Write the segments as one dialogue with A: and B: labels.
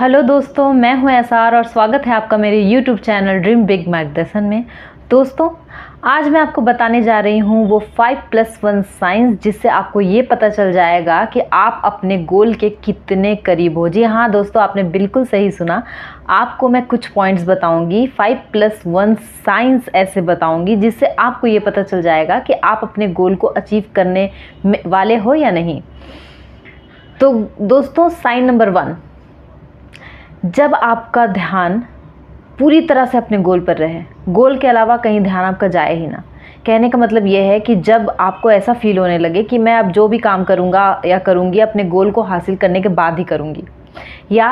A: Hello दोस्तों, मैं हूं एसआर और स्वागत है आपका मेरे यूट्यूब चैनल ड्रीम बिग मार्गदर्शन में। दोस्तों, आज मैं आपको बताने जा रही हूं वो 5+1 साइंस जिससे आपको ये पता चल जाएगा कि आप अपने गोल के कितने करीब हो। जी हाँ दोस्तों, आपने बिल्कुल सही सुना। आपको मैं कुछ पॉइंट्स बताऊंगी, 5+1 साइंस ऐसे बताऊंगी जिससे आपको ये पता चल जाएगा कि आप अपने गोल को अचीव करने वाले हो या नहीं। तो दोस्तों, साइन नंबर 1, जब आपका ध्यान पूरी तरह से अपने गोल पर रहे, गोल के अलावा कहीं ध्यान आपका जाए ही ना। कहने का मतलब यह है कि जब आपको ऐसा फील होने लगे कि मैं अब जो भी काम करूँगा या करूँगी अपने गोल को हासिल करने के बाद ही करूँगी, या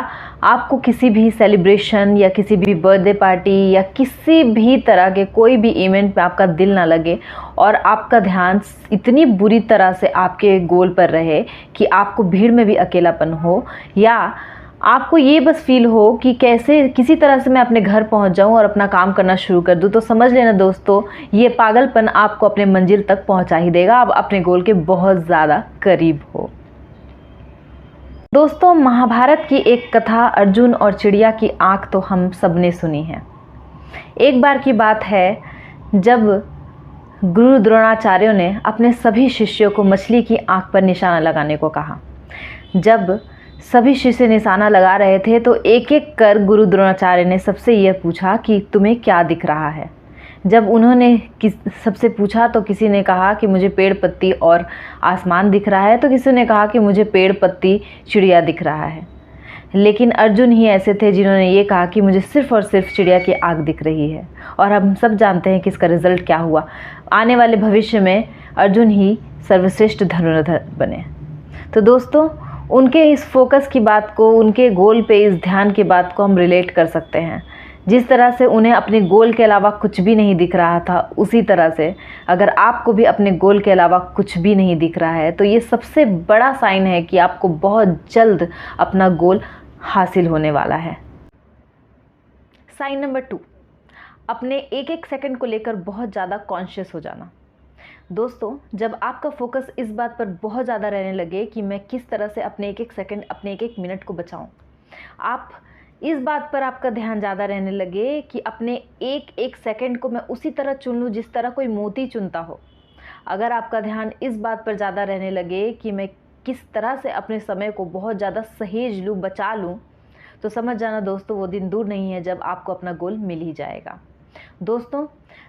A: आपको किसी भी सेलिब्रेशन या किसी भी बर्थडे पार्टी या किसी भी तरह के कोई भी इवेंट में आपका दिल ना लगे और आपका ध्यान इतनी बुरी तरह से आपके गोल पर रहे कि आपको भीड़ में भी अकेलापन हो, या आपको ये बस फील हो कि कैसे किसी तरह से मैं अपने घर पहुंच जाऊं और अपना काम करना शुरू कर दूं, तो समझ लेना दोस्तों, ये पागलपन आपको अपने मंजिल तक पहुंचा ही देगा। आप अपने गोल के बहुत ज़्यादा करीब हो। दोस्तों, महाभारत की एक कथा अर्जुन और चिड़िया की आंख तो हम सब ने सुनी है। एक बार की बात है जब गुरु द्रोणाचार्य ने अपने सभी शिष्यों को मछली की आंख पर निशाना लगाने को कहा। जब सभी शिष्य निशाना लगा रहे थे तो एक एक कर गुरु द्रोणाचार्य ने सबसे यह पूछा कि तुम्हें क्या दिख रहा है। जब उन्होंने सबसे पूछा तो किसी ने कहा कि मुझे पेड़ पत्ती और आसमान दिख रहा है, तो किसी ने कहा कि मुझे पेड़ पत्ती चिड़िया दिख रहा है। लेकिन अर्जुन ही ऐसे थे जिन्होंने ये कहा कि मुझे सिर्फ और सिर्फ चिड़िया की आँख दिख रही है। और हम सब जानते हैं कि इसका रिजल्ट क्या हुआ। आने वाले भविष्य में अर्जुन ही सर्वश्रेष्ठ धनुर्धर बने। तो दोस्तों, उनके इस फोकस की बात को, उनके गोल पे इस ध्यान की बात को हम रिलेट कर सकते हैं। जिस तरह से उन्हें अपने गोल के अलावा कुछ भी नहीं दिख रहा था, उसी तरह से अगर आपको भी अपने गोल के अलावा कुछ भी नहीं दिख रहा है तो ये सबसे बड़ा साइन है कि आपको बहुत जल्द अपना गोल हासिल होने वाला है। साइन नंबर 2, अपने एक एक सेकंड को लेकर बहुत ज़्यादा कॉन्शियस हो जाना। दोस्तों, जब आपका फोकस इस बात पर बहुत ज़्यादा रहने लगे कि मैं किस तरह से अपने एक एक सेकंड, अपने एक एक मिनट को बचाऊं, आप इस बात पर आपका ध्यान ज़्यादा रहने लगे कि अपने एक एक सेकंड को मैं उसी तरह चुन लूँ जिस तरह कोई मोती चुनता हो। अगर आपका ध्यान इस बात पर ज़्यादा रहने लगे कि मैं किस तरह से अपने समय को बहुत ज़्यादा सहेज लूँ, बचा लूँ, तो समझ जाना दोस्तों, वो दिन दूर नहीं है जब आपको अपना गोल मिल ही जाएगा। दोस्तों,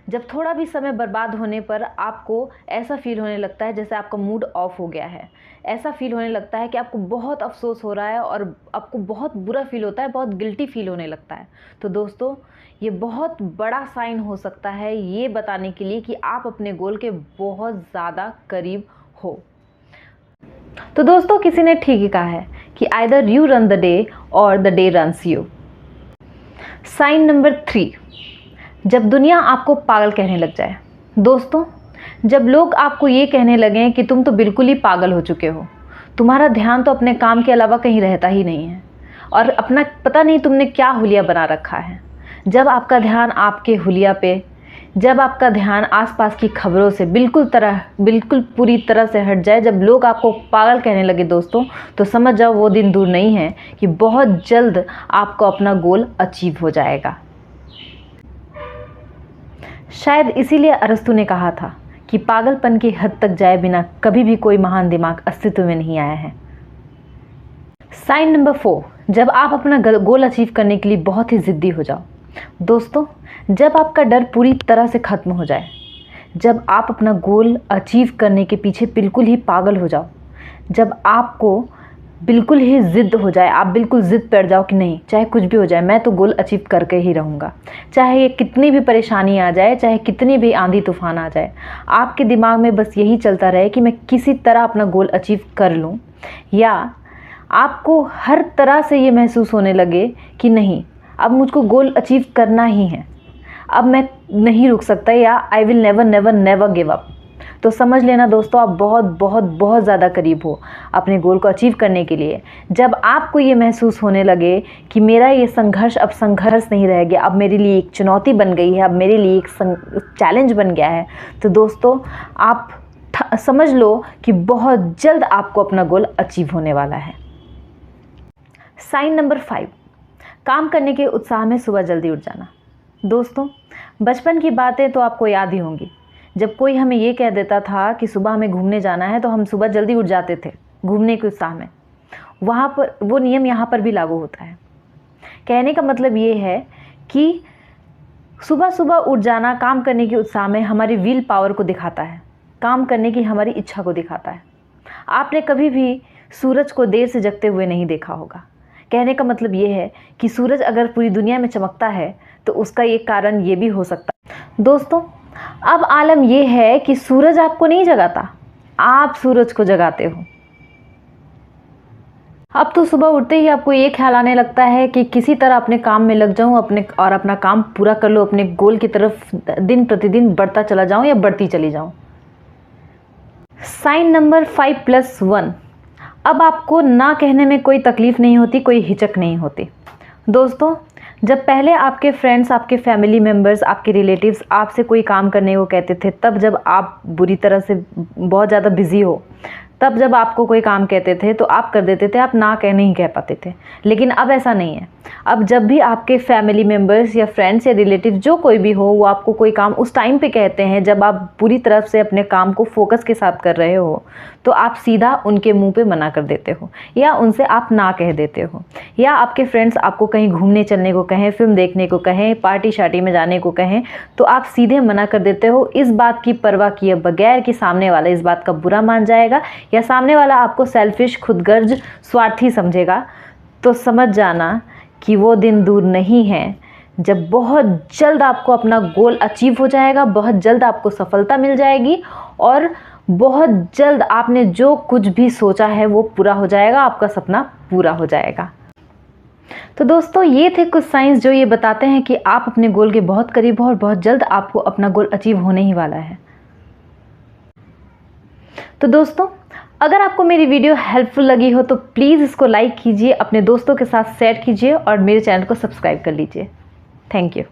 A: जब थोड़ा भी समय बर्बाद होने पर आपको ऐसा फील होने लगता है जैसे आपका मूड ऑफ हो गया है, ऐसा फील होने लगता है कि आपको बहुत अफसोस हो रहा है और आपको बहुत बुरा फील होता है, बहुत गिल्टी फील होने लगता है, तो दोस्तों ये बहुत बड़ा साइन हो सकता है ये बताने के लिए कि आप अपने गोल के बहुत ज़्यादा करीब हो। तो दोस्तों, किसी ने ठीक ही कहा है कि either you run the day और the day runs you. Sign number 3, जब दुनिया आपको पागल कहने लग जाए। दोस्तों, जब लोग आपको ये कहने लगें कि तुम तो बिल्कुल ही पागल हो चुके हो, तुम्हारा ध्यान तो अपने काम के अलावा कहीं रहता ही नहीं है और अपना पता नहीं तुमने क्या हुलिया बना रखा है। जब आपका ध्यान आपके हुलिया पे, जब आपका ध्यान आसपास की खबरों से बिल्कुल पूरी तरह से हट जाए, जब लोग आपको पागल कहने लगे दोस्तों, तो समझ जाओ वो दिन दूर नहीं है कि बहुत जल्द आपको अपना गोल अचीव हो जाएगा। शायद इसीलिए अरस्तु ने कहा था कि पागलपन की हद तक जाए बिना कभी भी कोई महान दिमाग अस्तित्व में नहीं आया है। साइन नंबर 4, जब आप अपना गोल अचीव करने के लिए बहुत ही जिद्दी हो जाओ। दोस्तों, जब आपका डर पूरी तरह से खत्म हो जाए, जब आप अपना गोल अचीव करने के पीछे बिल्कुल ही पागल हो जाओ, जब आपको बिल्कुल ही ज़िद्द हो जाए, आप बिल्कुल ज़िद पर जाओ कि नहीं, चाहे कुछ भी हो जाए मैं तो गोल अचीव करके ही रहूँगा, चाहे ये कितनी भी परेशानी आ जाए, चाहे कितनी भी आंधी तूफान आ जाए, आपके दिमाग में बस यही चलता रहे कि मैं किसी तरह अपना गोल अचीव कर लूँ, या आपको हर तरह से ये महसूस होने लगे कि नहीं, अब मुझको गोल अचीव करना ही है, अब मैं नहीं रुक सकता, या I will never never never give up, तो समझ लेना दोस्तों, आप बहुत बहुत बहुत ज़्यादा करीब हो अपने गोल को अचीव करने के लिए। जब आपको ये महसूस होने लगे कि मेरा ये संघर्ष अब संघर्ष नहीं रह गया, अब मेरे लिए एक चुनौती बन गई है, अब मेरे लिए एक चैलेंज बन गया है, तो दोस्तों आप समझ लो कि बहुत जल्द आपको अपना गोल अचीव होने वाला है। साइन नंबर 5, काम करने के उत्साह में सुबह जल्दी उठ जाना। दोस्तों, बचपन की बातें तो आपको याद ही होंगी। जब कोई हमें ये कह देता था कि सुबह हमें घूमने जाना है तो हम सुबह जल्दी उठ जाते थे घूमने के उत्साह में। वहाँ पर वो नियम यहाँ पर भी लागू होता है। कहने का मतलब ये है कि सुबह सुबह उठ जाना काम करने के उत्साह में हमारी विल पावर को दिखाता है, काम करने की हमारी इच्छा को दिखाता है। आपने कभी भी सूरज को देर से जगते हुए नहीं देखा होगा। कहने का मतलब ये है कि सूरज अगर पूरी दुनिया में चमकता है तो उसका एक कारण ये भी हो सकता है। दोस्तों, अब आलम ये है कि सूरज आपको नहीं जगाता, आप सूरज को जगाते हो। अब तो सुबह उठते ही आपको ये ख्याल आने लगता है कि किसी तरह अपने काम में लग जाऊं और अपना काम पूरा कर लो, अपने गोल की तरफ दिन प्रतिदिन बढ़ता चला जाऊं या बढ़ती चली जाऊं। Sign number 5+1। अब आपको ना कहने में कोई तकलीफ नहीं होती, कोई हिचक नहीं होती। दोस्तों, जब पहले आपके फ्रेंड्स, आपके फैमिली मेम्बर्स, आपके रिलेटिव्स आपसे कोई काम करने को कहते थे, तब जब आप बुरी तरह से बहुत ज़्यादा बिजी हो, तब जब आपको कोई काम कहते थे तो आप कर देते थे, आप ना नहीं कह पाते थे। लेकिन अब ऐसा नहीं है। अब जब भी आपके फैमिली मेम्बर्स या फ्रेंड्स या रिलेटिव जो कोई भी हो, वो आपको कोई काम उस टाइम पे कहते हैं जब आप पूरी तरफ से अपने काम को फोकस के साथ कर रहे हो, तो आप सीधा उनके मुंह पे मना कर देते हो या उनसे आप ना कह देते हो। या आपके फ्रेंड्स आपको कहीं घूमने चलने को कहें, फिल्म देखने को कहें, पार्टी शार्टी में जाने को कहें, तो आप सीधे मना कर देते हो, इस बात की परवाह किए बगैर कि सामने वाला इस बात का बुरा मान जाएगा या सामने वाला आपको सेल्फिश, खुदगर्ज, स्वार्थी समझेगा। तो समझ जाना कि वो दिन दूर नहीं है जब बहुत जल्द आपको अपना गोल अचीव हो जाएगा, बहुत जल्द आपको सफलता मिल जाएगी और बहुत जल्द आपने जो कुछ भी सोचा है वो पूरा हो जाएगा, आपका सपना पूरा हो जाएगा। तो दोस्तों, ये थे कुछ साइंस जो ये बताते हैं कि आप अपने गोल के बहुत करीब हो और बहुत जल्द आपको अपना गोल अचीव होने ही वाला है। तो दोस्तों, अगर आपको मेरी वीडियो हेल्पफुल लगी हो तो प्लीज़ इसको लाइक कीजिए, अपने दोस्तों के साथ शेयर कीजिए और मेरे चैनल को सब्सक्राइब कर लीजिए। Thank you.